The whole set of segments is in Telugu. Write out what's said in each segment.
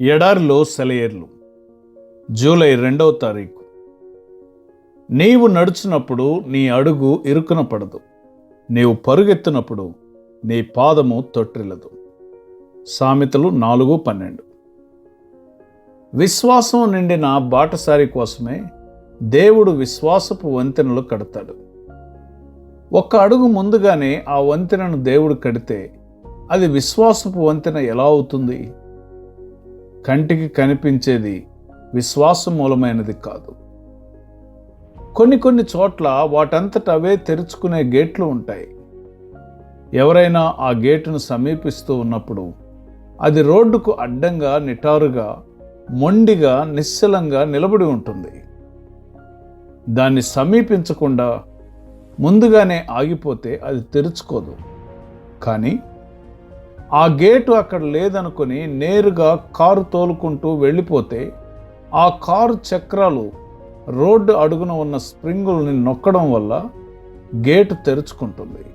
ఎడారిలో సెలయేర్లు. జూలై 2వ తారీఖు. నీవు నడుచున్నప్పుడు నీ అడుగు ఇరుకున పడదు, నీవు పరుగెత్తినప్పుడు నీ పాదము తొట్టిల్లదు. సామెతలు 4:12. విశ్వాసం నిండిన బాటసారి కోసమే దేవుడు విశ్వాసపు వంతెనలు కడతాడు. ఒక్క అడుగు ముందుగానే ఆ వంతెనను దేవుడు కడితే అది విశ్వాసపు వంతెన ఎలా అవుతుంది? కంటికి కనిపించేది విశ్వాసం మూలమైనది కాదు. కొన్ని చోట్ల వాటంతట అవే తెరుచుకునే గేట్లు ఉంటాయి. ఎవరైనా ఆ గేటును సమీపిస్తూ ఉన్నప్పుడు అది రోడ్డుకు అడ్డంగా, నిటారుగా, మొండిగా, నిశ్చలంగా నిలబడి ఉంటుంది. దాన్ని సమీపించకుండా ముందుగానే ఆగిపోతే అది తెరుచుకోదు. కానీ ఆ గేటు అక్కడ లేదనుకొని నేరుగా కారు తోలుకుంటూ వెళ్ళిపోతే ఆ కారు చక్రాలు రోడ్డు అడుగున ఉన్న స్ప్రింగుల్ని నొక్కడం వల్ల గేటు తెరుచుకుంటుంది.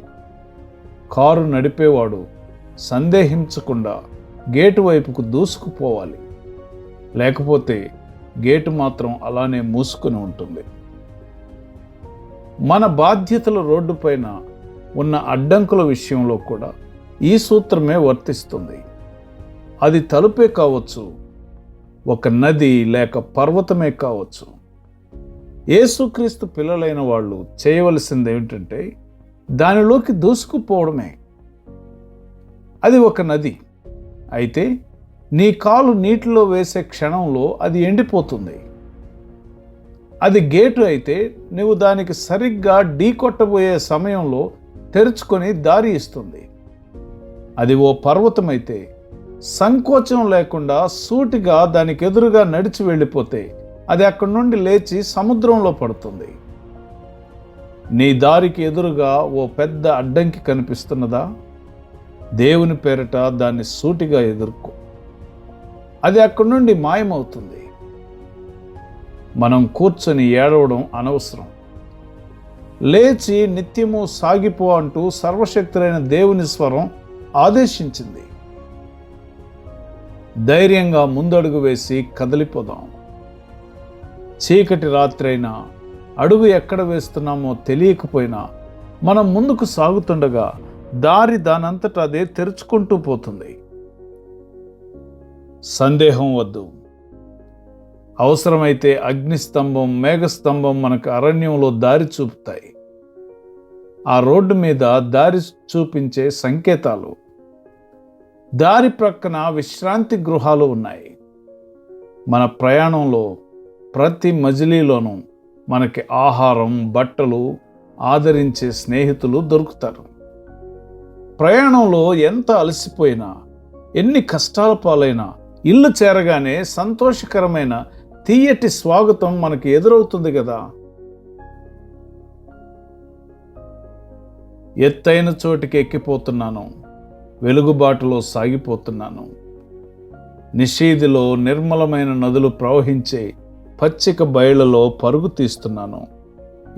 కారు నడిపేవాడు సందేహించకుండా గేటు వైపుకు దూసుకుపోవాలి, లేకపోతే గేటు మాత్రం అలానే మూసుకుని ఉంటుంది. మన బాధ్యతల రోడ్డుపైన ఉన్న అడ్డంకుల విషయంలో కూడా ఈ సూత్రమే వర్తిస్తుంది. అది తలుపే కావచ్చు, ఒక నది లేక పర్వతమే కావచ్చు. యేసుక్రీస్తు పిల్లలైన వాళ్ళు చేయవలసింది ఏమిటంటే దానిలోకి దూసుకుపోవడమే. అది ఒక నది అయితే నీ కాలు నీటిలో వేసే క్షణంలో అది ఎండిపోతుంది. అది గేటు అయితే నువ్వు దానికి సరిగ్గా ఢీకొట్టబోయే సమయంలో తెరుచుకొని దారి ఇస్తుంది. అది ఓ పర్వతమైతే సంకోచం లేకుండా సూటిగా దానికి ఎదురుగా నడిచి వెళ్ళిపోతే అది అక్కడి నుండి లేచి సముద్రంలో పడుతుంది. నీ దారికి ఎదురుగా ఓ పెద్ద అడ్డంకి కనిపిస్తున్నదా? దేవుని పేరిట దాన్ని సూటిగా ఎదుర్కో, అది అక్కడి నుండి మాయమవుతుంది. మనం కూర్చొని ఏడవడం అనవసరం. లేచి నిత్యము సాగిపో అంటూ సర్వశక్తులైన దేవుని స్వరం ఆదేశించింది. ధైర్యంగా ముందడుగు వేసి కదిలిపోదాం. చీకటి రాత్రైనా అడుగు ఎక్కడ వేస్తున్నామో తెలియకపోయినా మనం ముందుకు సాగుతుండగా దారి దానంతట అదే తెరుచుకుంటూ పోతుంది. సందేహం వద్దు. అవసరమైతే అగ్నిస్తంభం, మేఘస్తంభం మనకు అరణ్యంలో దారి చూపుతాయి. ఆ రోడ్డు మీద దారి చూపించే సంకేతాలు. దారి ప్రక్కన విశ్రాంతి గృహాలు ఉన్నాయి. మన ప్రయాణంలో ప్రతి మజిలీలోనూ మనకి ఆహారం, బట్టలు, ఆదరించే స్నేహితులు దొరుకుతారు. ప్రయాణంలో ఎంత అలసిపోయినా, ఎన్ని కష్టాల పాలైనా ఇల్లు చేరగానే సంతోషకరమైన తీయటి స్వాగతం మనకి ఎదురవుతుంది కదా. ఎత్తైన చోటికి ఎక్కిపోతున్నాను, వెలుగుబాటులో సాగిపోతున్నాను. నిషీదిలో నిర్మలమైన నదులు ప్రవహించే పచ్చిక బయళ్లలో పరుగు తీస్తున్నాను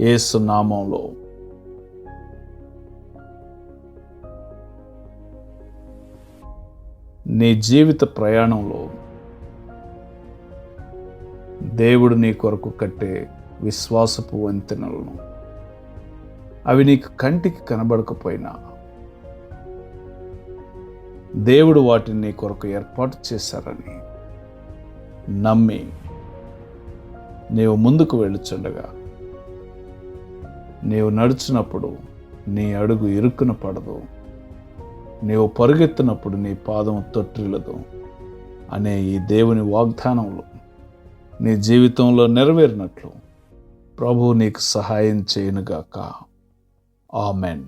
యేసు నామంలో. నీ జీవిత ప్రయాణంలో దేవుడు నీ కొరకు కట్టే విశ్వాసపు వంతెనలను, అవి నీకు కంటికి కనబడకపోయినా దేవుడు వాటిని నీ కొరకు ఏర్పాటు చేశారని నమ్మి నీవు ముందుకు వెళ్ళుచుండగా, నీవు నడుచున్నప్పుడు నీ అడుగు ఇరుక్కున పడదు, నీవు పరుగెత్తినప్పుడు నీ పాదం తొట్టిల్లదు అనే ఈ దేవుని వాగ్దానంలో నీ జీవితంలో నెరవేరినట్లు ప్రభువు నీకు సహాయం చేయునుగాక. ఆమెన్.